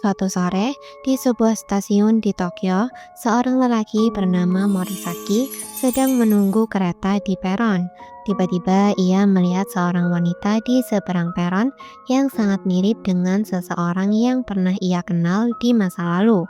Suatu sore, di sebuah stasiun di Tokyo, seorang lelaki bernama Morisaki sedang menunggu kereta di peron. Tiba-tiba ia melihat seorang wanita di seberang peron yang sangat mirip dengan seseorang yang pernah ia kenal di masa lalu.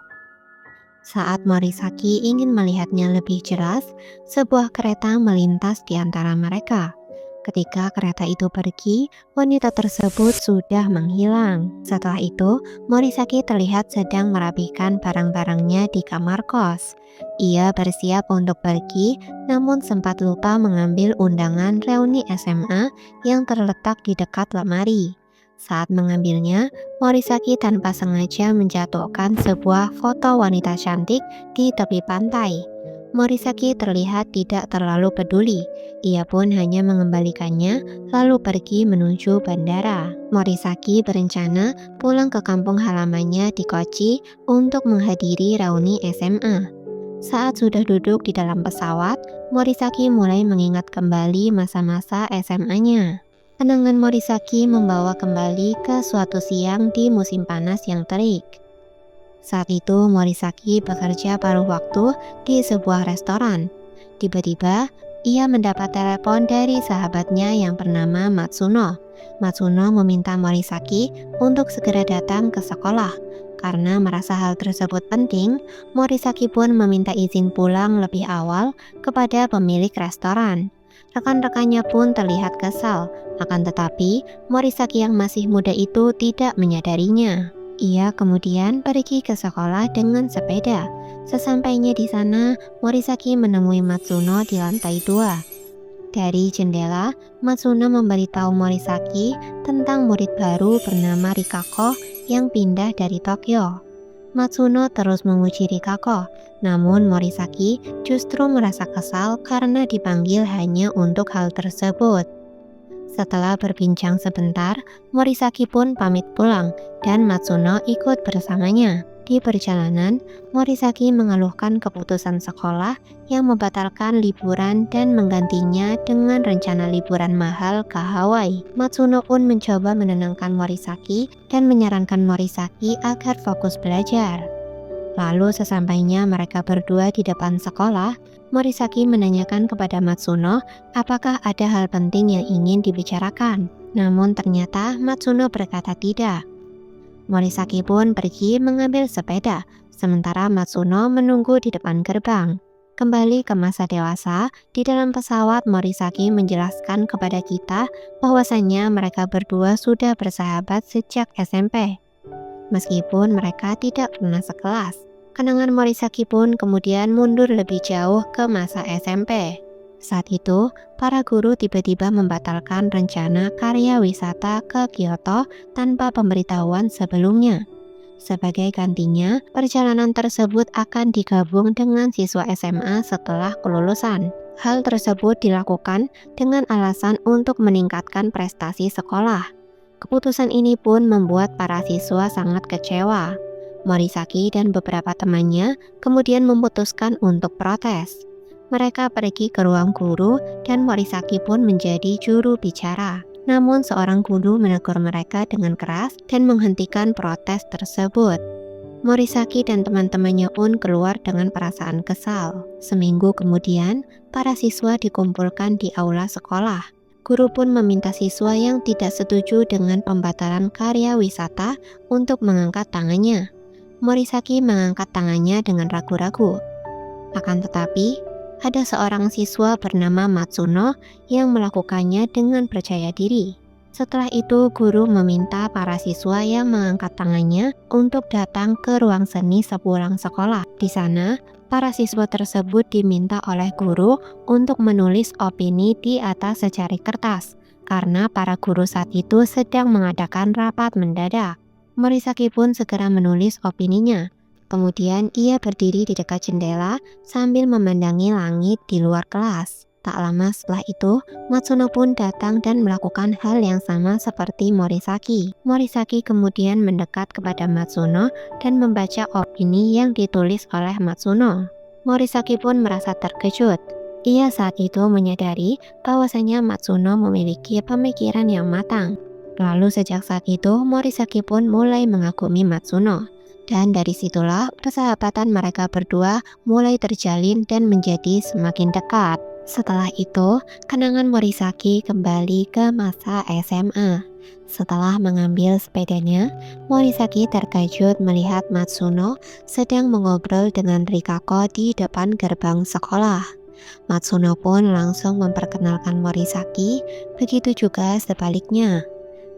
Saat Morisaki ingin melihatnya lebih jelas, sebuah kereta melintas di antara mereka. Ketika kereta itu pergi, wanita tersebut sudah menghilang. Setelah itu, Morisaki terlihat sedang merapikan barang-barangnya di kamar kos. Ia bersiap untuk pergi, namun sempat lupa mengambil undangan reuni SMA yang terletak di dekat lemari. Saat mengambilnya, Morisaki tanpa sengaja menjatuhkan sebuah foto wanita cantik di tepi pantai. Morisaki terlihat tidak terlalu peduli. Ia pun hanya mengembalikannya, lalu pergi menuju bandara. Morisaki berencana pulang ke kampung halamannya di Kochi untuk menghadiri reuni SMA. Saat sudah duduk di dalam pesawat, Morisaki mulai mengingat kembali masa-masa SMA-nya. Kenangan Morisaki membawa kembali ke suatu siang di musim panas yang terik. Saat itu Morisaki bekerja paruh waktu di sebuah restoran. Tiba-tiba, ia mendapat telepon dari sahabatnya yang bernama Matsuno. Matsuno meminta Morisaki untuk segera datang ke sekolah. Karena merasa hal tersebut penting, Morisaki pun meminta izin pulang lebih awal kepada pemilik restoran. Rekan-rekannya pun terlihat kesal, akan tetapi Morisaki yang masih muda itu tidak menyadarinya. Ia kemudian pergi ke sekolah dengan sepeda. Sesampainya di sana, Morisaki menemui Matsuno di lantai 2. Dari jendela, Matsuno memberitahu Morisaki tentang murid baru bernama Rikako yang pindah dari Tokyo. Matsuno terus memuji Rikako, namun Morisaki justru merasa kesal karena dipanggil hanya untuk hal tersebut. Setelah berbincang sebentar, Morisaki pun pamit pulang dan Matsuno ikut bersamanya. Di perjalanan, Morisaki mengeluhkan keputusan sekolah yang membatalkan liburan dan menggantinya dengan rencana liburan mahal ke Hawaii. Matsuno pun mencoba menenangkan Morisaki dan menyarankan Morisaki agar fokus belajar. Lalu sesampainya mereka berdua di depan sekolah, Morisaki menanyakan kepada Matsuno apakah ada hal penting yang ingin dibicarakan. Namun ternyata Matsuno berkata tidak. Morisaki pun pergi mengambil sepeda, sementara Matsuno menunggu di depan gerbang. Kembali ke masa dewasa, di dalam pesawat Morisaki menjelaskan kepada kita bahwasannya mereka berdua sudah bersahabat sejak SMP. Meskipun mereka tidak pernah sekelas, kenangan Morisaki pun kemudian mundur lebih jauh ke masa SMP. Saat itu, para guru tiba-tiba membatalkan rencana karya wisata ke Kyoto tanpa pemberitahuan sebelumnya. Sebagai gantinya, perjalanan tersebut akan digabung dengan siswa SMA setelah kelulusan. Hal tersebut dilakukan dengan alasan untuk meningkatkan prestasi sekolah. Keputusan ini pun membuat para siswa sangat kecewa. Morisaki dan beberapa temannya kemudian memutuskan untuk protes. Mereka pergi ke ruang guru dan Morisaki pun menjadi juru bicara. Namun seorang guru menegur mereka dengan keras dan menghentikan protes tersebut. Morisaki dan teman-temannya pun keluar dengan perasaan kesal. Seminggu kemudian, para siswa dikumpulkan di aula sekolah. Guru pun meminta siswa yang tidak setuju dengan pembatalan karya wisata untuk mengangkat tangannya. Morisaki mengangkat tangannya dengan ragu-ragu. Akan tetapi, ada seorang siswa bernama Matsuno yang melakukannya dengan percaya diri. Setelah itu, guru meminta para siswa yang mengangkat tangannya untuk datang ke ruang seni sepulang sekolah. Di sana, para siswa tersebut diminta oleh guru untuk menulis opini di atas secari kertas, karena para guru saat itu sedang mengadakan rapat mendadak. Morisaki pun segera menulis opininya. Kemudian ia berdiri di dekat jendela sambil memandangi langit di luar kelas. Tak lama setelah itu, Matsuno pun datang dan melakukan hal yang sama seperti Morisaki. Morisaki kemudian mendekat kepada Matsuno dan membaca opini yang ditulis oleh Matsuno. Morisaki pun merasa terkejut. Ia saat itu menyadari bahwasanya Matsuno memiliki pemikiran yang matang. Lalu sejak saat itu, Morisaki pun mulai mengagumi Matsuno. Dan dari situlah persahabatan mereka berdua mulai terjalin dan menjadi semakin dekat. Setelah itu, kenangan Morisaki kembali ke masa SMA. Setelah mengambil sepedanya, Morisaki terkejut melihat Matsuno sedang mengobrol dengan Rikako di depan gerbang sekolah. Matsuno pun langsung memperkenalkan Morisaki, begitu juga sebaliknya.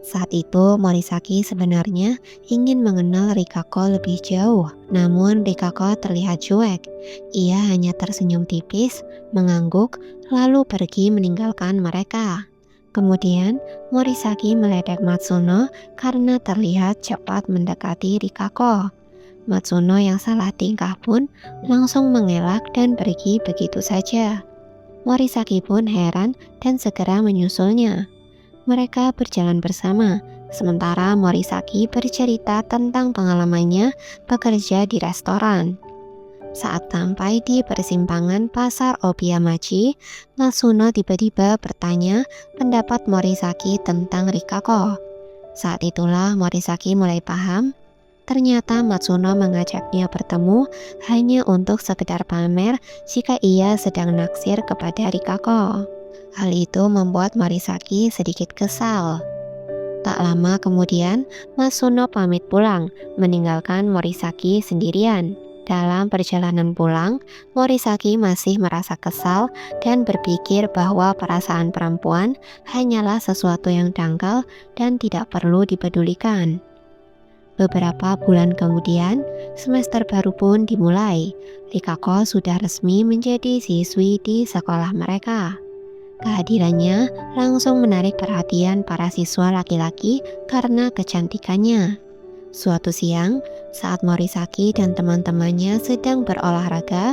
Saat itu, Morisaki sebenarnya ingin mengenal Rikako lebih jauh, namun Rikako terlihat cuek. Ia hanya tersenyum tipis, mengangguk, lalu pergi meninggalkan mereka. Kemudian, Morisaki meledek Matsuno karena terlihat cepat mendekati Rikako. Matsuno yang salah tingkah pun langsung mengelak dan pergi begitu saja. Morisaki pun heran dan segera menyusulnya. Mereka berjalan bersama, sementara Morisaki bercerita tentang pengalamannya bekerja di restoran. Saat sampai di persimpangan pasar Obiyamachi, Matsuno tiba-tiba bertanya pendapat Morisaki tentang Rikako. Saat itulah Morisaki mulai paham. Ternyata Matsuno mengajaknya bertemu hanya untuk sekedar pamer jika ia sedang naksir kepada Rikako. Hal itu membuat Morisaki sedikit kesal. Tak lama kemudian, Matsuno pamit pulang, meninggalkan Morisaki sendirian. Dalam perjalanan pulang, Morisaki masih merasa kesal dan berpikir bahwa perasaan perempuan hanyalah sesuatu yang dangkal dan tidak perlu dipedulikan. Beberapa bulan kemudian, semester baru pun dimulai. Rikako sudah resmi menjadi siswi di sekolah mereka. Kehadirannya langsung menarik perhatian para siswa laki-laki karena kecantikannya. Suatu siang, saat Morisaki dan teman-temannya sedang berolahraga,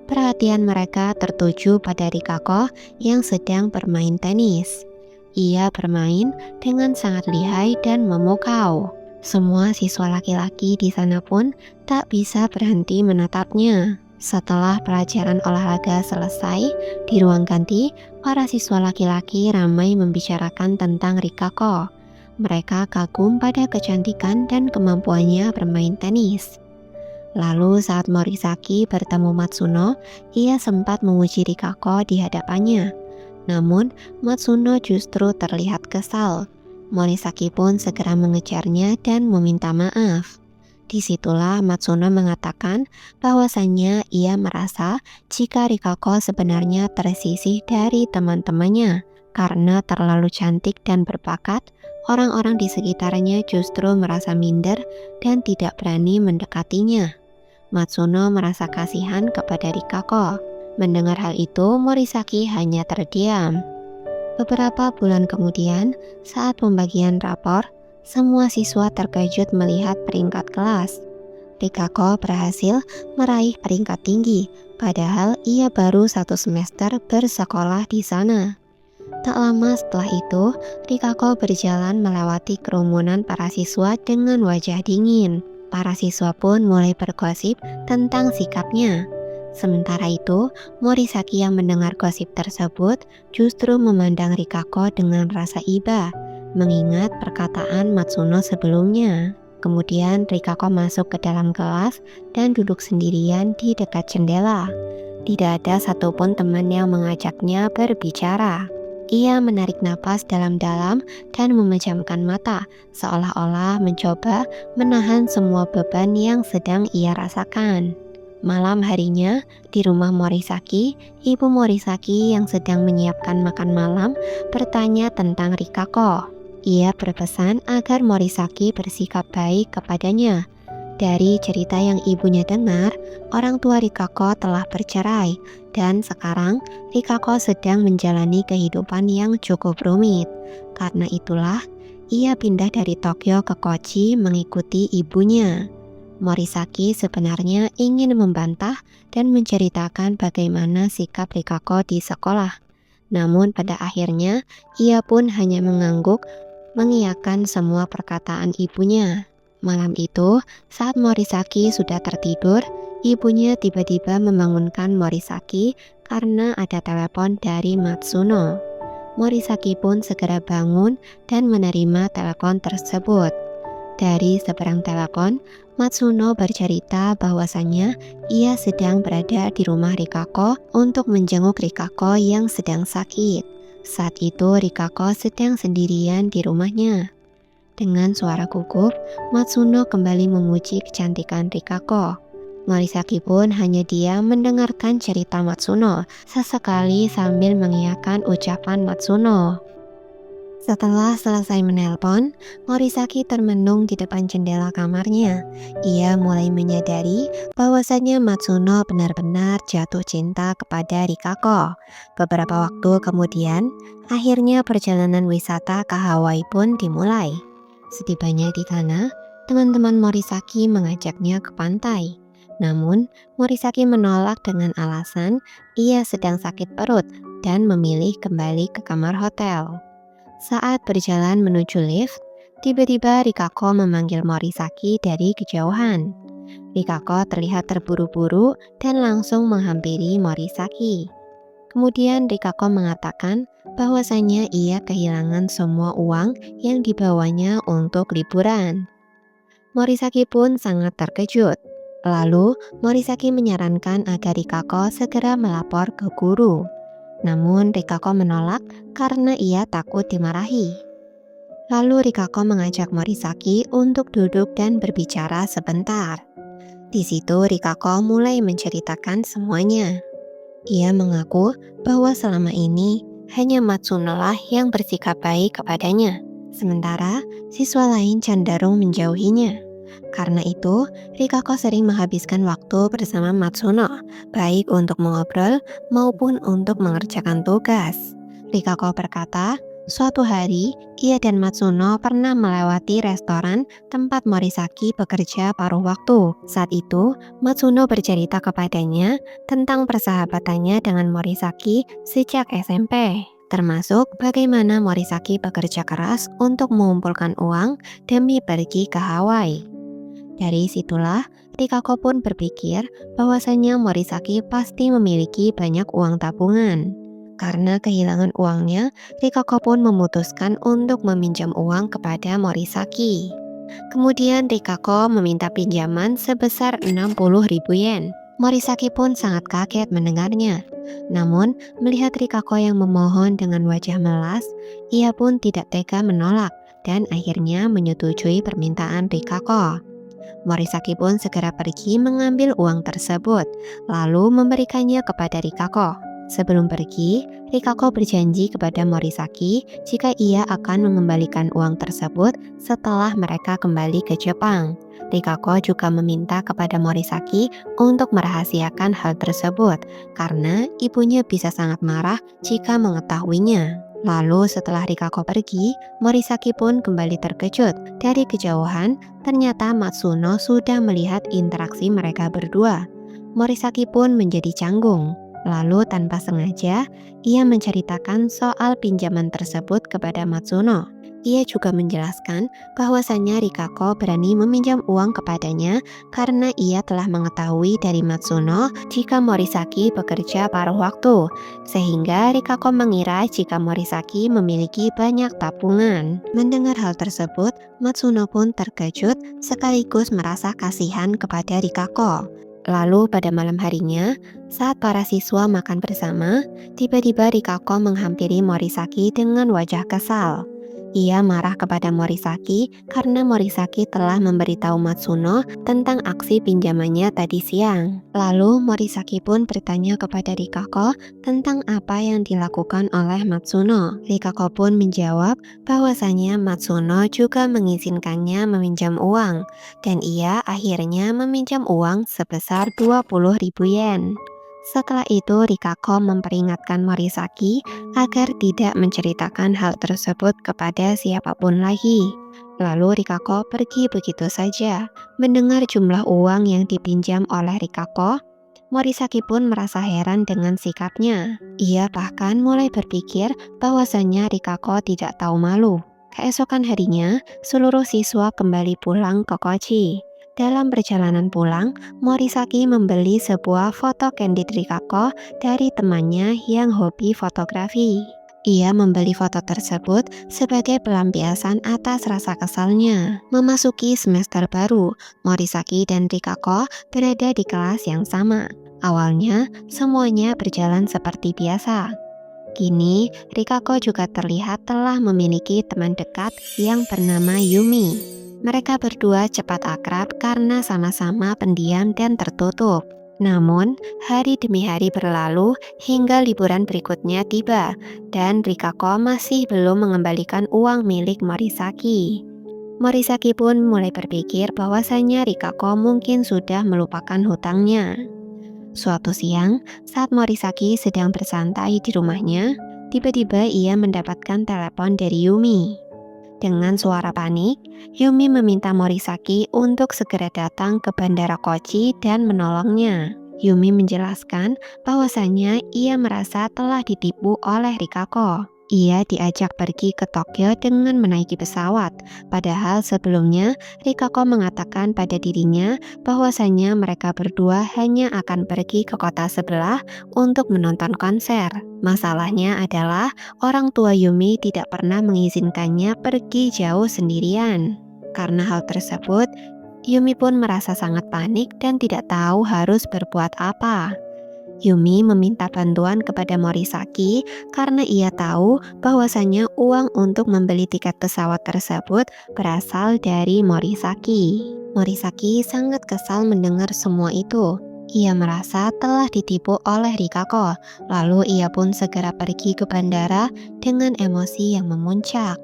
perhatian mereka tertuju pada Rikako yang sedang bermain tenis. Ia bermain dengan sangat lihai dan memukau. Semua siswa laki-laki di sana pun tak bisa berhenti menatapnya. Setelah pelajaran olahraga selesai, di ruang ganti, para siswa laki-laki ramai membicarakan tentang Rikako. Mereka kagum pada kecantikan dan kemampuannya bermain tenis. Lalu saat Morisaki bertemu Matsuno, ia sempat memuji Rikako di hadapannya. Namun, Matsuno justru terlihat kesal. Morisaki pun segera mengejarnya dan meminta maaf. Disitulah Matsuno mengatakan bahwasannya ia merasa jika Rikako sebenarnya tersisih dari teman-temannya. Karena terlalu cantik dan berbakat, orang-orang di sekitarnya justru merasa minder dan tidak berani mendekatinya. Matsuno merasa kasihan kepada Rikako. Mendengar hal itu, Morisaki hanya terdiam. Beberapa bulan kemudian, saat pembagian rapor, semua siswa terkejut melihat peringkat kelas. Rikako berhasil meraih peringkat tinggi, padahal ia baru 1 semester bersekolah di sana. Tak lama setelah itu, Rikako berjalan melewati kerumunan para siswa dengan wajah dingin. Para siswa pun mulai bergosip tentang sikapnya. Sementara itu, Morisaki yang mendengar gosip tersebut justru memandang Rikako dengan rasa iba, mengingat perkataan Matsuno sebelumnya. Kemudian Rikako masuk ke dalam kelas dan duduk sendirian di dekat jendela. Tidak ada satupun teman yang mengajaknya berbicara. Ia menarik napas dalam-dalam dan memejamkan mata, seolah-olah mencoba menahan semua beban yang sedang ia rasakan. Malam harinya, di rumah Morisaki, ibu Morisaki yang sedang menyiapkan makan malam bertanya tentang Rikako. Ia berpesan agar Morisaki bersikap baik kepadanya. Dari cerita yang ibunya dengar, orang tua Rikako telah bercerai, dan sekarang Rikako sedang menjalani kehidupan yang cukup rumit. Karena itulah, ia pindah dari Tokyo ke Kochi mengikuti ibunya. Morisaki sebenarnya ingin membantah dan menceritakan bagaimana sikap Rikako di sekolah. Namun pada akhirnya, ia pun hanya mengangguk, mengiyakan semua perkataan ibunya. Malam itu, saat Morisaki sudah tertidur, ibunya tiba-tiba membangunkan Morisaki karena ada telepon dari Matsuno. Morisaki pun segera bangun dan menerima telepon tersebut. Dari seberang telepon, Matsuno bercerita bahwasannya ia sedang berada di rumah Rikako untuk menjenguk Rikako yang sedang sakit. Saat itu Rikako sedang sendirian di rumahnya. Dengan suara gugup, Matsuno kembali memuji kecantikan Rikako. Morisaki pun hanya diam mendengarkan cerita Matsuno, sesekali sambil mengiyakan ucapan Matsuno. Setelah selesai menelpon, Morisaki termenung di depan jendela kamarnya. Ia mulai menyadari bahwasannya Matsuno benar-benar jatuh cinta kepada Rikako. Beberapa waktu kemudian, akhirnya perjalanan wisata ke Hawaii pun dimulai. Setibanya di sana, teman-teman Morisaki mengajaknya ke pantai. Namun, Morisaki menolak dengan alasan ia sedang sakit perut dan memilih kembali ke kamar hotel. Saat berjalan menuju lift, tiba-tiba Rikako memanggil Morisaki dari kejauhan. Rikako terlihat terburu-buru dan langsung menghampiri Morisaki. Kemudian Rikako mengatakan bahwasanya ia kehilangan semua uang yang dibawanya untuk liburan. Morisaki pun sangat terkejut. Lalu, Morisaki menyarankan agar Rikako segera melapor ke guru. Namun Rikako menolak karena ia takut dimarahi. Lalu Rikako mengajak Morisaki untuk duduk dan berbicara sebentar. Di situ Rikako mulai menceritakan semuanya. Ia mengaku bahwa selama ini hanya Matsuno lah yang bersikap baik kepadanya, sementara siswa lain cenderung menjauhinya. Karena itu, Rikako sering menghabiskan waktu bersama Matsuno, baik untuk mengobrol maupun untuk mengerjakan tugas. Rikako berkata, suatu hari ia dan Matsuno pernah melewati restoran tempat Morisaki bekerja paruh waktu. Saat itu, Matsuno bercerita kepadanya tentang persahabatannya dengan Morisaki sejak SMP. Termasuk bagaimana Morisaki bekerja keras untuk mengumpulkan uang demi pergi ke Hawaii. Dari situlah, Rikako pun berpikir bahwasannya Morisaki pasti memiliki banyak uang tabungan. Karena kehilangan uangnya, Rikako pun memutuskan untuk meminjam uang kepada Morisaki. Kemudian Rikako meminta pinjaman sebesar 60.000 yen. Morisaki pun sangat kaget mendengarnya. Namun, melihat Rikako yang memohon dengan wajah melas, ia pun tidak tega menolak dan akhirnya menyetujui permintaan Rikako. Morisaki pun segera pergi mengambil uang tersebut, lalu memberikannya kepada Rikako. Sebelum pergi, Rikako berjanji kepada Morisaki jika ia akan mengembalikan uang tersebut setelah mereka kembali ke Jepang. Rikako juga meminta kepada Morisaki untuk merahasiakan hal tersebut, karena ibunya bisa sangat marah jika mengetahuinya. Lalu setelah Rikako pergi, Morisaki pun kembali terkejut. Dari kejauhan, ternyata Matsuno sudah melihat interaksi mereka berdua. Morisaki pun menjadi canggung. Lalu tanpa sengaja, ia menceritakan soal pinjaman tersebut kepada Matsuno. Ia juga menjelaskan bahwasannya Rikako berani meminjam uang kepadanya karena ia telah mengetahui dari Matsuno jika Morisaki bekerja paruh waktu, sehingga Rikako mengira jika Morisaki memiliki banyak tabungan. Mendengar hal tersebut, Matsuno pun terkejut sekaligus merasa kasihan kepada Rikako. Lalu pada malam harinya, saat para siswa makan bersama, tiba-tiba Rikako menghampiri Morisaki dengan wajah kesal. Ia marah kepada Morisaki karena Morisaki telah memberitahu Matsuno tentang aksi pinjamannya tadi siang. Lalu Morisaki pun bertanya kepada Rikako tentang apa yang dilakukan oleh Matsuno. Rikako pun menjawab bahwasanya Matsuno juga mengizinkannya meminjam uang, dan ia akhirnya meminjam uang sebesar 20.000 yen. Setelah itu Rikako memperingatkan Morisaki agar tidak menceritakan hal tersebut kepada siapapun lagi. Lalu Rikako pergi begitu saja. Mendengar jumlah uang yang dipinjam oleh Rikako, Morisaki pun merasa heran dengan sikapnya. Ia bahkan mulai berpikir bahwasannya Rikako tidak tahu malu. Keesokan harinya, seluruh siswa kembali pulang ke Kochi. Dalam perjalanan pulang, Morisaki membeli sebuah foto candid Rikako dari temannya yang hobi fotografi. Ia membeli foto tersebut sebagai pelampiasan atas rasa kesalnya. Memasuki semester baru, Morisaki dan Rikako berada di kelas yang sama. Awalnya, semuanya berjalan seperti biasa. Kini, Rikako juga terlihat telah memiliki teman dekat yang bernama Yumi. Mereka berdua cepat akrab karena sama-sama pendiam dan tertutup. Namun, hari demi hari berlalu hingga liburan berikutnya tiba, dan Rikako masih belum mengembalikan uang milik Morisaki. Morisaki pun mulai berpikir bahwasanya Rikako mungkin sudah melupakan hutangnya. Suatu siang, saat Morisaki sedang bersantai di rumahnya, tiba-tiba ia mendapatkan telepon dari Yumi. Dengan suara panik, Yumi meminta Morisaki untuk segera datang ke Bandara Kochi dan menolongnya. Yumi menjelaskan bahwasannya ia merasa telah ditipu oleh Rikako. Ia diajak pergi ke Tokyo dengan menaiki pesawat, padahal sebelumnya Rikako mengatakan pada dirinya bahwasannya mereka berdua hanya akan pergi ke kota sebelah untuk menonton konser. Masalahnya adalah orang tua Yumi tidak pernah mengizinkannya pergi jauh sendirian. Karena hal tersebut, Yumi pun merasa sangat panik dan tidak tahu harus berbuat apa. Yumi meminta bantuan kepada Morisaki karena ia tahu bahwasannya uang untuk membeli tiket pesawat tersebut berasal dari Morisaki. Morisaki sangat kesal mendengar semua itu. Ia merasa telah ditipu oleh Rikako, lalu ia pun segera pergi ke bandara dengan emosi yang memuncak.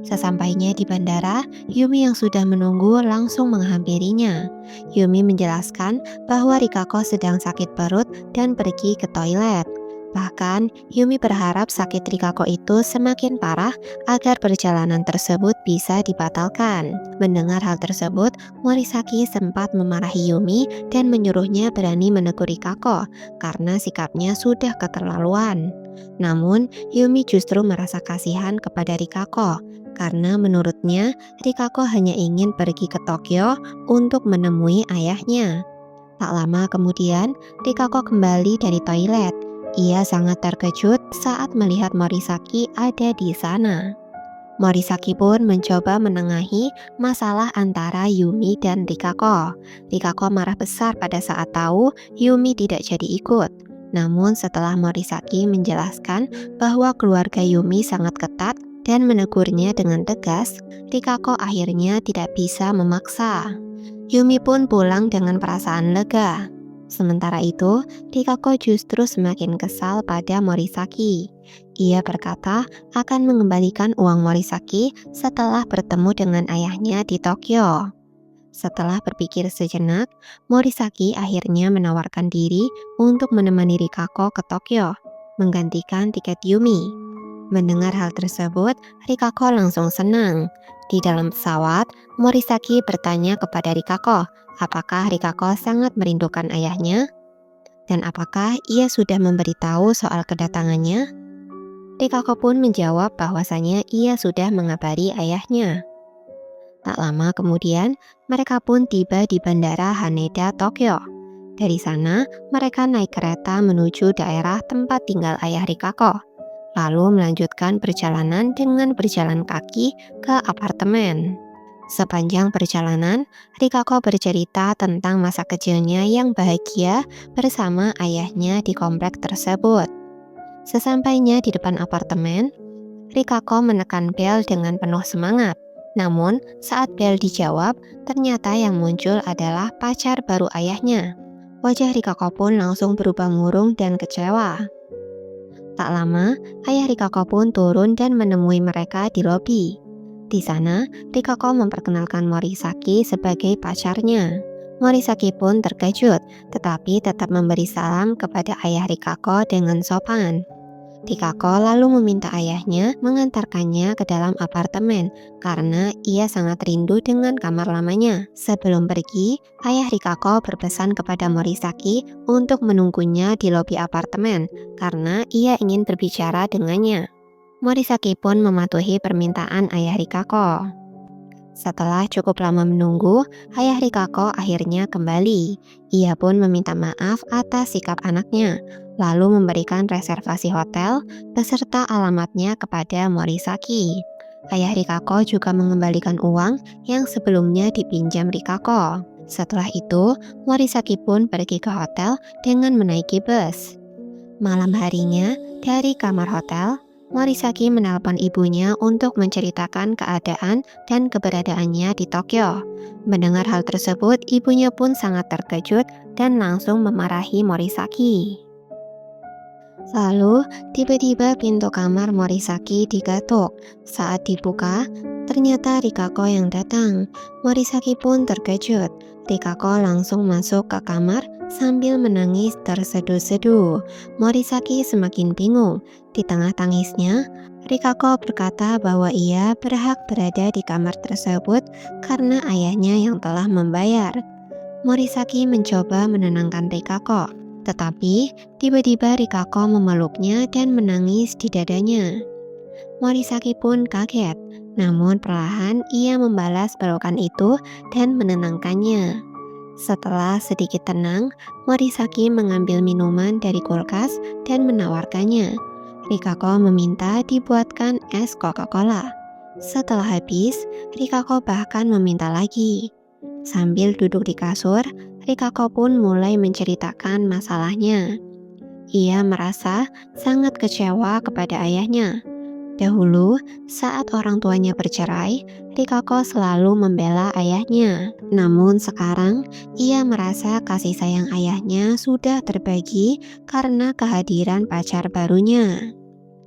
Sesampainya di bandara, Yumi yang sudah menunggu langsung menghampirinya. Yumi menjelaskan bahwa Rikako sedang sakit perut dan pergi ke toilet. Bahkan, Yumi berharap sakit Rikako itu semakin parah agar perjalanan tersebut bisa dibatalkan. Mendengar hal tersebut, Morisaki sempat memarahi Yumi dan menyuruhnya berani menegur Rikako karena sikapnya sudah keterlaluan. Namun, Yumi justru merasa kasihan kepada Rikako karena menurutnya Rikako hanya ingin pergi ke Tokyo untuk menemui ayahnya. Tak lama kemudian, Rikako kembali dari toilet. Ia sangat terkejut saat melihat Morisaki ada di sana. Morisaki pun mencoba menengahi masalah antara Yumi dan Rikako. Rikako marah besar pada saat tahu Yumi tidak jadi ikut. Namun setelah Morisaki menjelaskan bahwa keluarga Yumi sangat ketat dan menegurnya dengan tegas, Rikako akhirnya tidak bisa memaksa. Yumi pun pulang dengan perasaan lega. Sementara itu, Rikako justru semakin kesal pada Morisaki. Ia berkata akan mengembalikan uang Morisaki setelah bertemu dengan ayahnya di Tokyo. Setelah berpikir sejenak, Morisaki akhirnya menawarkan diri untuk menemani Rikako ke Tokyo, menggantikan tiket Yumi. Mendengar hal tersebut, Rikako langsung senang. Di dalam pesawat, Morisaki bertanya kepada Rikako, apakah Rikako sangat merindukan ayahnya? Dan apakah ia sudah memberitahu soal kedatangannya? Rikako pun menjawab bahwasanya ia sudah mengabari ayahnya. Tak lama kemudian, mereka pun tiba di Bandara Haneda, Tokyo. Dari sana, mereka naik kereta menuju daerah tempat tinggal ayah Rikako, lalu melanjutkan perjalanan dengan berjalan kaki ke apartemen. Sepanjang perjalanan, Rikako bercerita tentang masa kecilnya yang bahagia bersama ayahnya di komplek tersebut. Sesampainya di depan apartemen, Rikako menekan bel dengan penuh semangat. Namun, saat bel dijawab, ternyata yang muncul adalah pacar baru ayahnya. Wajah Rikako pun langsung berubah murung dan kecewa. Tak lama, ayah Rikako pun turun dan menemui mereka di lobi. Di sana, Rikako memperkenalkan Morisaki sebagai pacarnya. Morisaki pun terkejut, tetapi tetap memberi salam kepada ayah Rikako dengan sopan. Rikako lalu meminta ayahnya mengantarkannya ke dalam apartemen karena ia sangat rindu dengan kamar lamanya. Sebelum pergi, ayah Rikako berpesan kepada Morisaki untuk menunggunya di lobi apartemen karena ia ingin berbicara dengannya. Morisaki pun mematuhi permintaan ayah Rikako. Setelah cukup lama menunggu, ayah Rikako akhirnya kembali. Ia pun meminta maaf atas sikap anaknya. lalu memberikan reservasi hotel beserta alamatnya kepada Morisaki. Ayah Rikako juga mengembalikan uang yang sebelumnya dipinjam Rikako. Setelah itu, Morisaki pun pergi ke hotel dengan menaiki bus. Malam harinya, dari kamar hotel, Morisaki menelpon ibunya untuk menceritakan keadaan dan keberadaannya di Tokyo. Mendengar hal tersebut, ibunya pun sangat terkejut dan langsung memarahi Morisaki. Lalu, tiba-tiba pintu kamar Morisaki digatuk. Saat dibuka, ternyata Rikako yang datang. Morisaki pun terkejut. Rikako langsung masuk ke kamar sambil menangis terseduh-seduh. Morisaki semakin bingung. Di tengah tangisnya, Rikako berkata bahwa ia berhak berada di kamar tersebut karena ayahnya yang telah membayar. Morisaki mencoba menenangkan Rikako, tetapi tiba-tiba Rikako memeluknya dan menangis di dadanya. Morisaki pun kaget, namun perlahan ia membalas pelukan itu dan menenangkannya. Setelah sedikit tenang, Morisaki mengambil minuman dari kulkas dan menawarkannya. Rikako meminta dibuatkan es Coca-Cola. Setelah habis, Rikako bahkan meminta lagi. Sambil duduk di kasur, Rikako pun mulai menceritakan masalahnya. Ia merasa sangat kecewa kepada ayahnya. Dahulu, saat orang tuanya bercerai, Rikako selalu membela ayahnya. Namun sekarang, ia merasa kasih sayang ayahnya sudah terbagi karena kehadiran pacar barunya.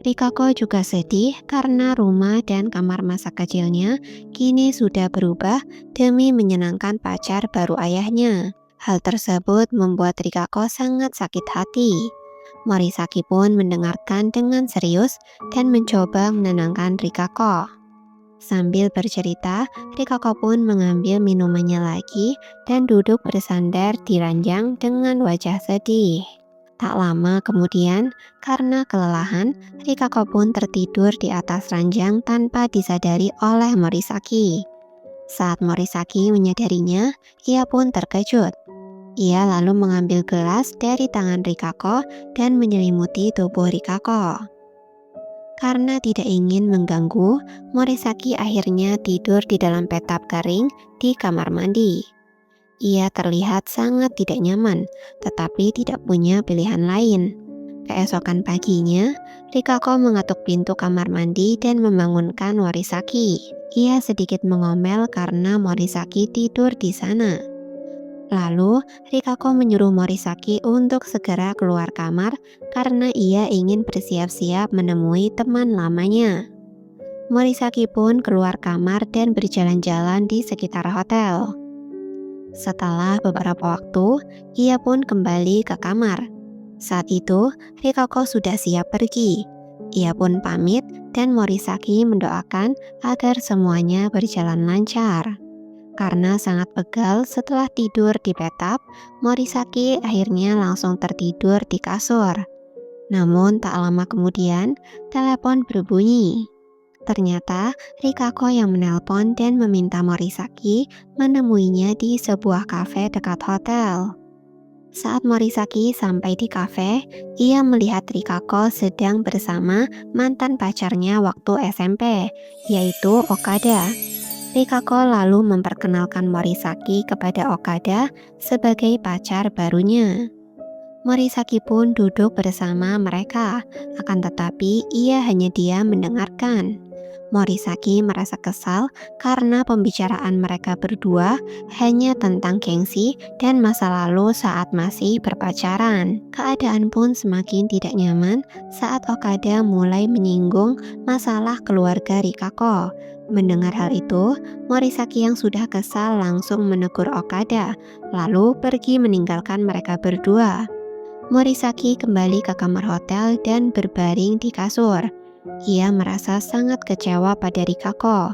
Rikako juga sedih karena rumah dan kamar masa kecilnya kini sudah berubah demi menyenangkan pacar baru ayahnya. Hal tersebut membuat Rikako sangat sakit hati. Morisaki pun mendengarkan dengan serius dan mencoba menenangkan Rikako. Sambil bercerita, Rikako pun mengambil minumannya lagi dan duduk bersandar di ranjang dengan wajah sedih. Tak lama kemudian, karena kelelahan, Rikako pun tertidur di atas ranjang tanpa disadari oleh Morisaki. Saat Morisaki menyadarinya, ia pun terkejut. Ia lalu mengambil gelas dari tangan Rikako dan menyelimuti tubuh Rikako. Karena tidak ingin mengganggu, Morisaki akhirnya tidur di dalam bathtub kering di kamar mandi. Ia terlihat sangat tidak nyaman, tetapi tidak punya pilihan lain. Keesokan paginya, Rikako mengetuk pintu kamar mandi dan membangunkan Morisaki. Ia sedikit mengomel karena Morisaki tidur di sana. Lalu, Rikako menyuruh Morisaki untuk segera keluar kamar karena ia ingin bersiap-siap menemui teman lamanya. Morisaki pun keluar kamar dan berjalan-jalan di sekitar hotel. Setelah beberapa waktu, ia pun kembali ke kamar. Saat itu, Rikako sudah siap pergi. Ia pun pamit dan Morisaki mendoakan agar semuanya berjalan lancar. Karena sangat pegal setelah tidur di bathtub, Morisaki akhirnya langsung tertidur di kasur. Namun tak lama kemudian, telepon berbunyi. Ternyata Rikako yang menelpon dan meminta Morisaki menemuinya di sebuah kafe dekat hotel. Saat Morisaki sampai di kafe, ia melihat Rikako sedang bersama mantan pacarnya waktu SMP, yaitu Okada. Rikako lalu memperkenalkan Morisaki kepada Okada sebagai pacar barunya. Morisaki pun duduk bersama mereka, akan tetapi ia hanya diam mendengarkan. Morisaki merasa kesal karena pembicaraan mereka berdua hanya tentang gengsi dan masa lalu saat masih berpacaran. Keadaan pun semakin tidak nyaman saat Okada mulai menyinggung masalah keluarga Rikako. Mendengar hal itu, Morisaki yang sudah kesal langsung menegur Okada, lalu pergi meninggalkan mereka berdua. Morisaki kembali ke kamar hotel dan berbaring di kasur. Ia merasa sangat kecewa pada Rikako.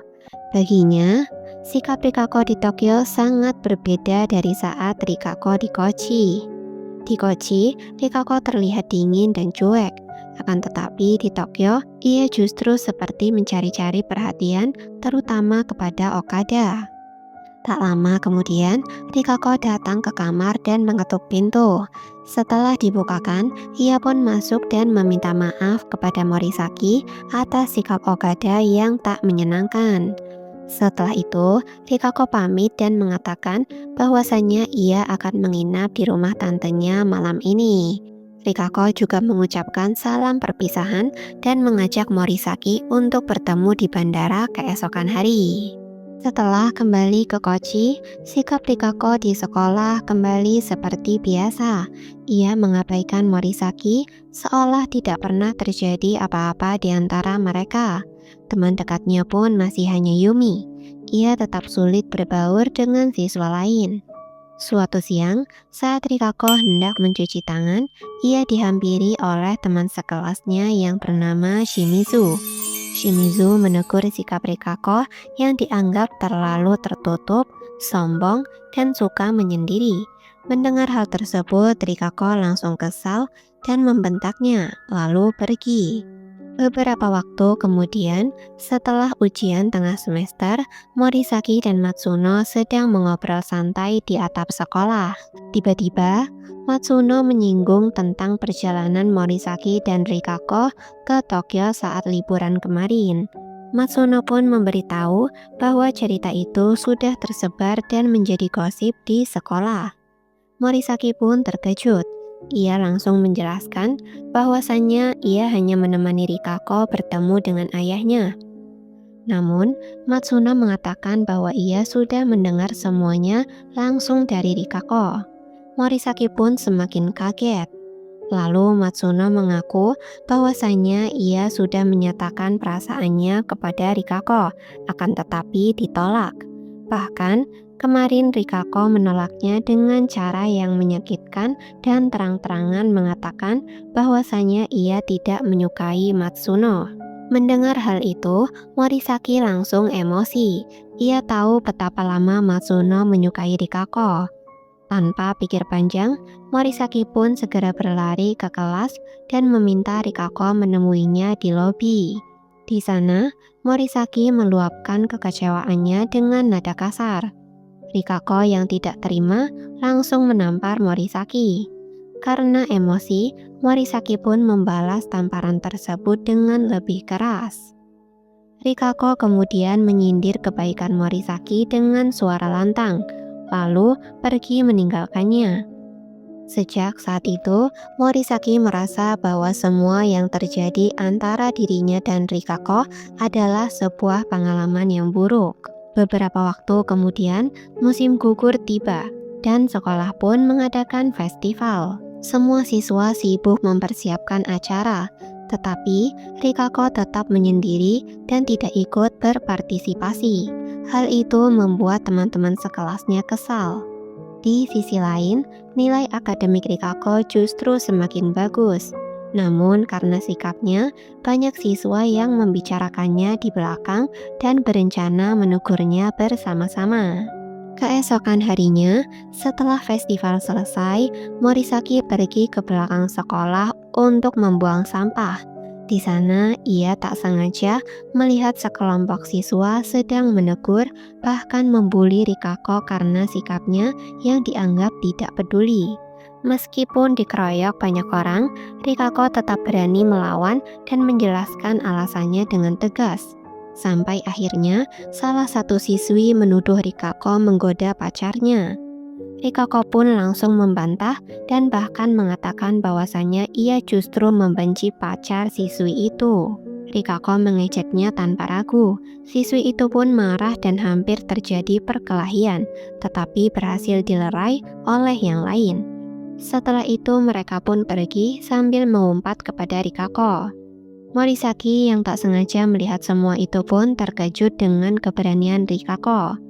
Baginya, sikap Rikako di Tokyo sangat berbeda dari saat Rikako di Kochi. Di Kochi, Rikako terlihat dingin dan cuek. Akan tetapi di Tokyo, ia justru seperti mencari-cari perhatian, terutama kepada Okada. Tak lama kemudian, Rikako datang ke kamar dan mengetuk pintu. Setelah dibukakan, ia pun masuk dan meminta maaf kepada Morisaki atas sikap Okada yang tak menyenangkan. Setelah itu, Rikako pamit dan mengatakan bahwasannya ia akan menginap di rumah tantenya malam ini. Rikako juga mengucapkan salam perpisahan dan mengajak Morisaki untuk bertemu di bandara keesokan hari. Setelah kembali ke Kochi, sikap Rikako di sekolah kembali seperti biasa. Ia mengabaikan Morisaki seolah tidak pernah terjadi apa-apa di antara mereka. Teman dekatnya pun masih hanya Yumi. Ia tetap sulit berbaur dengan siswa lain. Suatu siang, saat Rikako hendak mencuci tangan, ia dihampiri oleh teman sekelasnya yang bernama Shimizu. Shimizu menegur sikap Rikako yang dianggap terlalu tertutup, sombong, dan suka menyendiri. Mendengar hal tersebut, Rikako langsung kesal dan membentaknya, lalu pergi. Beberapa waktu kemudian, setelah ujian tengah semester, Morisaki dan Matsuno sedang mengobrol santai di atap sekolah. Tiba-tiba, Matsuno menyinggung tentang perjalanan Morisaki dan Rikako ke Tokyo saat liburan kemarin. Matsuno pun memberitahu bahwa cerita itu sudah tersebar dan menjadi gosip di sekolah. Morisaki pun terkejut. Ia langsung menjelaskan bahwasannya ia hanya menemani Rikako bertemu dengan ayahnya. Namun, Matsuno mengatakan bahwa ia sudah mendengar semuanya langsung dari Rikako. Morisaki pun semakin kaget. Lalu Matsuno mengaku bahwasannya ia sudah menyatakan perasaannya kepada Rikako, akan tetapi ditolak. Bahkan, kemarin Rikako menolaknya dengan cara yang menyakitkan dan terang-terangan mengatakan bahwasannya ia tidak menyukai Matsuno. Mendengar hal itu, Morisaki langsung emosi. Ia tahu betapa lama Matsuno menyukai Rikako. Tanpa pikir panjang, Morisaki pun segera berlari ke kelas dan meminta Rikako menemuinya di lobi. Di sana, Morisaki meluapkan kekecewaannya dengan nada kasar. Rikako yang tidak terima langsung menampar Morisaki. Karena emosi, Morisaki pun membalas tamparan tersebut dengan lebih keras. Rikako kemudian menyindir kebaikan Morisaki dengan suara lantang, lalu pergi meninggalkannya. Sejak saat itu, Morisaki merasa bahwa semua yang terjadi antara dirinya dan Rikako adalah sebuah pengalaman yang buruk. Beberapa waktu kemudian, musim gugur tiba, dan sekolah pun mengadakan festival. Semua siswa sibuk mempersiapkan acara, tetapi Rikako tetap menyendiri dan tidak ikut berpartisipasi. Hal itu membuat teman-teman sekelasnya kesal. Di sisi lain, nilai akademik Rikako justru semakin bagus. Namun karena sikapnya, banyak siswa yang membicarakannya di belakang dan berencana menegurnya bersama-sama. Keesokan harinya, setelah festival selesai, Morisaki pergi ke belakang sekolah untuk membuang sampah. Di sana, ia tak sengaja melihat sekelompok siswa sedang menegur, bahkan membuli Rikako karena sikapnya yang dianggap tidak peduli. Meskipun dikeroyok banyak orang, Rikako tetap berani melawan dan menjelaskan alasannya dengan tegas. Sampai akhirnya, salah satu siswi menuduh Rikako menggoda pacarnya. Rikako pun langsung membantah dan bahkan mengatakan bahwasannya ia justru membenci pacar siswi itu. Rikako mengejeknya tanpa ragu. Siswi itu pun marah dan hampir terjadi perkelahian, tetapi berhasil dilerai oleh yang lain. Setelah itu mereka pun pergi sambil mengumpat kepada Rikako. Morisaki yang tak sengaja melihat semua itu pun terkejut dengan keberanian Rikako.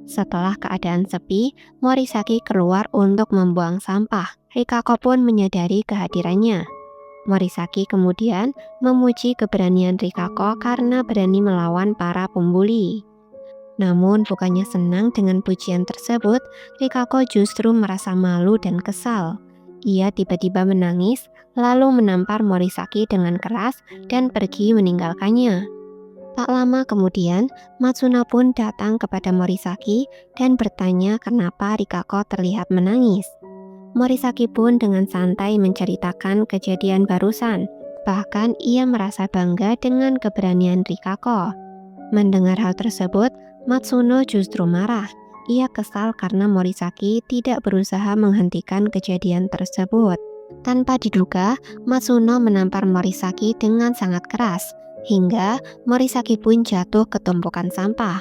Setelah keadaan sepi, Morisaki keluar untuk membuang sampah. Rikako pun menyadari kehadirannya. Morisaki kemudian memuji keberanian Rikako karena berani melawan para pembuli. Namun bukannya senang dengan pujian tersebut, Rikako justru merasa malu dan kesal. Ia tiba-tiba menangis, lalu menampar Morisaki dengan keras dan pergi meninggalkannya. Tak lama kemudian, Matsuno pun datang kepada Morisaki dan bertanya kenapa Rikako terlihat menangis. Morisaki pun dengan santai menceritakan kejadian barusan. Bahkan ia merasa bangga dengan keberanian Rikako. Mendengar hal tersebut, Matsuno justru marah. Ia kesal karena Morisaki tidak berusaha menghentikan kejadian tersebut. Tanpa diduga, Matsuno menampar Morisaki dengan sangat keras, hingga Morisaki pun jatuh ke tumpukan sampah.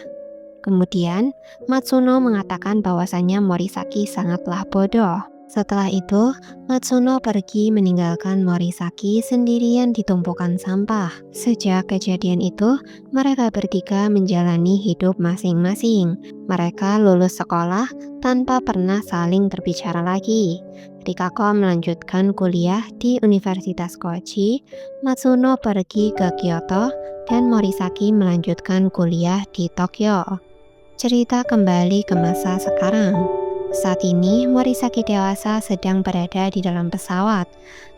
Kemudian, Matsuno mengatakan bahwasannya Morisaki sangatlah bodoh. Setelah itu, Matsuno pergi meninggalkan Morisaki sendirian di tumpukan sampah. Sejak kejadian itu, mereka bertiga menjalani hidup masing-masing. Mereka lulus sekolah tanpa pernah saling berbicara lagi. Rikako melanjutkan kuliah di Universitas Kochi, Matsuno pergi ke Kyoto, dan Morisaki melanjutkan kuliah di Tokyo. Cerita kembali ke masa sekarang. Saat ini, Morisaki dewasa sedang berada di dalam pesawat,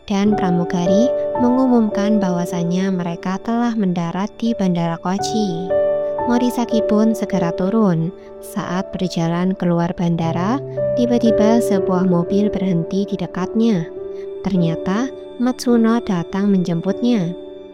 dan pramugari mengumumkan bahwasannya mereka telah mendarat di Bandara Kochi. Morisaki pun segera turun. Saat berjalan keluar bandara, tiba-tiba sebuah mobil berhenti di dekatnya. Ternyata Matsuno datang menjemputnya.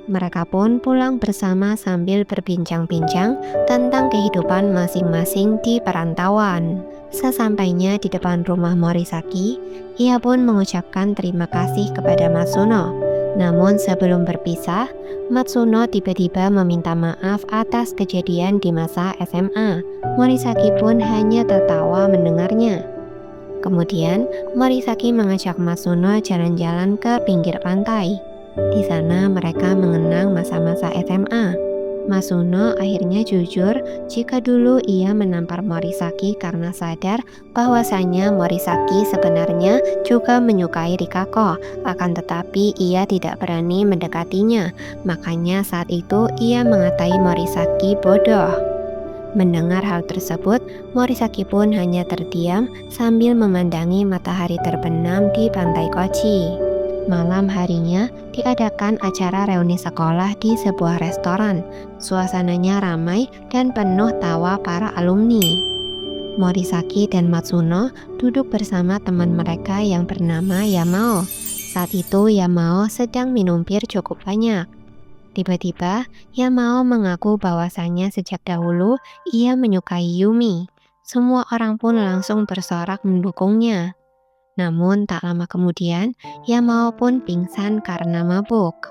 Mereka pun pulang bersama sambil berbincang-bincang tentang kehidupan masing-masing di perantauan. Sesampainya di depan rumah Morisaki, ia pun mengucapkan terima kasih kepada Matsuno. Namun sebelum berpisah, Matsuno tiba-tiba meminta maaf atas kejadian di masa SMA. Morisaki pun hanya tertawa mendengarnya. Kemudian, Morisaki mengajak Matsuno jalan-jalan ke pinggir pantai. Di sana mereka mengenang masa-masa SMA. Matsuno akhirnya jujur jika dulu ia menampar Morisaki karena sadar bahwasanya Morisaki sebenarnya juga menyukai Rikako, akan tetapi ia tidak berani mendekatinya. Makanya saat itu ia mengatai Morisaki bodoh. Mendengar hal tersebut, Morisaki pun hanya terdiam sambil memandangi matahari terbenam di pantai Kochi. Malam harinya diadakan acara reuni sekolah di sebuah restoran. Suasananya ramai dan penuh tawa para alumni. Morisaki dan Matsuno duduk bersama teman mereka yang bernama Yamao. Saat itu Yamao sedang minum bir cukup banyak. Tiba-tiba Yamao mengaku bahwasannya sejak dahulu ia menyukai Yumi. Semua orang pun langsung bersorak mendukungnya. Namun tak lama kemudian, Yamao pun pingsan karena mabuk.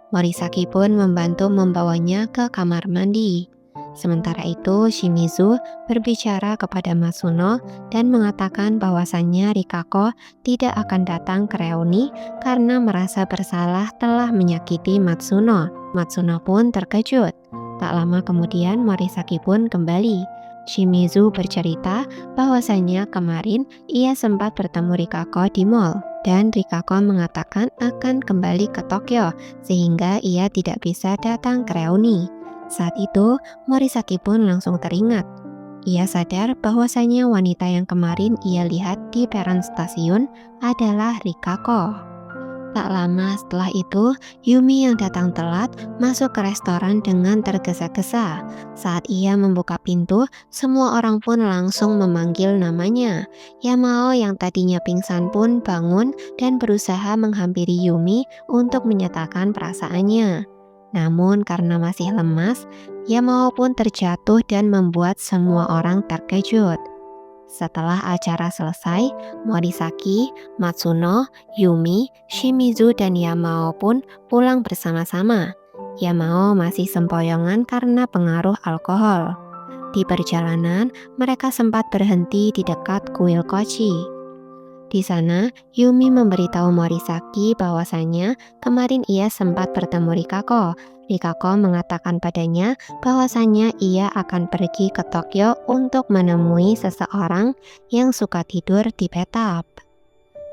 Morisaki pun membantu membawanya ke kamar mandi. Sementara itu, Shimizu berbicara kepada Matsuno dan mengatakan bahwasannya Rikako tidak akan datang ke reuni karena merasa bersalah telah menyakiti Matsuno. Matsuno pun terkejut. Tak lama kemudian, Morisaki pun kembali. Shimizu bercerita bahwasannya kemarin ia sempat bertemu Rikako di mall dan Rikako mengatakan akan kembali ke Tokyo sehingga ia tidak bisa datang ke reuni. Saat itu, Morisaki pun langsung teringat. Ia sadar bahwasannya wanita yang kemarin ia lihat di peron stasiun adalah Rikako. Tak lama setelah itu, Yumi yang datang telat masuk ke restoran dengan tergesa-gesa. Saat ia membuka pintu, semua orang pun langsung memanggil namanya. Yamao yang tadinya pingsan pun bangun dan berusaha menghampiri Yumi untuk menyatakan perasaannya. Namun karena masih lemas, Yamao pun terjatuh dan membuat semua orang terkejut. Setelah acara selesai, Morisaki, Matsuno, Yumi, Shimizu, dan Yamao pun pulang bersama-sama. Yamao masih sempoyongan karena pengaruh alkohol. Di perjalanan, mereka sempat berhenti di dekat kuil Kochi. Di sana, Yumi memberitahu Morisaki bahwasannya kemarin ia sempat bertemu Rikako. Rikako mengatakan padanya bahwasannya ia akan pergi ke Tokyo untuk menemui seseorang yang suka tidur di bathtub.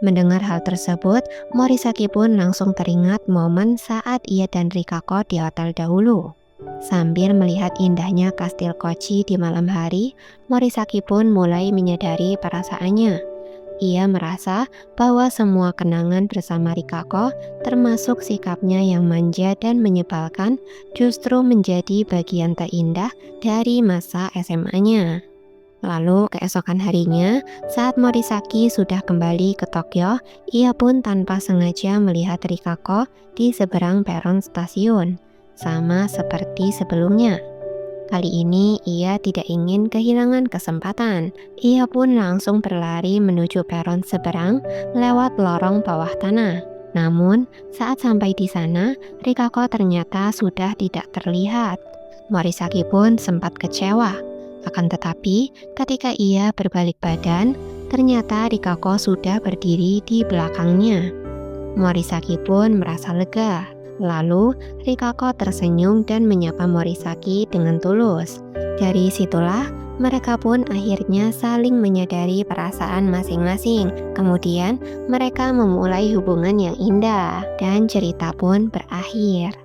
Mendengar hal tersebut, Morisaki pun langsung teringat momen saat ia dan Rikako di hotel dahulu. Sambil melihat indahnya kastil Kochi di malam hari, Morisaki pun mulai menyadari perasaannya. ia merasa bahwa semua kenangan bersama Rikako, termasuk sikapnya yang manja dan menyebalkan, justru menjadi bagian terindah dari masa SMA-nya. Lalu keesokan harinya, saat Morisaki sudah kembali ke Tokyo, ia pun tanpa sengaja melihat Rikako di seberang peron stasiun, sama seperti sebelumnya. Kali ini ia tidak ingin kehilangan kesempatan. Ia pun langsung berlari menuju peron seberang lewat lorong bawah tanah. Namun, saat sampai di sana, Rikako ternyata sudah tidak terlihat. Morisaki pun sempat kecewa. Akan tetapi, ketika ia berbalik badan, ternyata Rikako sudah berdiri di belakangnya. Morisaki pun merasa lega. Lalu, Rikako tersenyum dan menyapa Morisaki dengan tulus. Dari situlah, mereka pun akhirnya saling menyadari perasaan masing-masing. Kemudian, mereka memulai hubungan yang indah, dan cerita pun berakhir.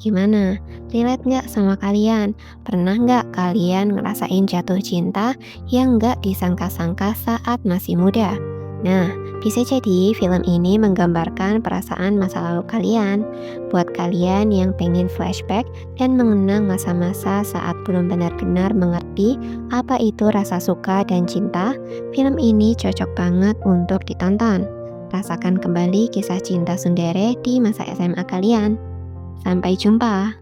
Gimana? Relate nggak sama kalian? Pernah nggak kalian ngerasain jatuh cinta yang nggak disangka-sangka saat masih muda? Nah, bisa jadi film ini menggambarkan perasaan masa lalu kalian. Buat kalian yang pengen flashback dan mengenang masa-masa saat belum benar-benar mengerti apa itu rasa suka dan cinta, film ini cocok banget untuk ditonton. Rasakan kembali kisah cinta tsundere di masa SMA kalian. Sampai jumpa.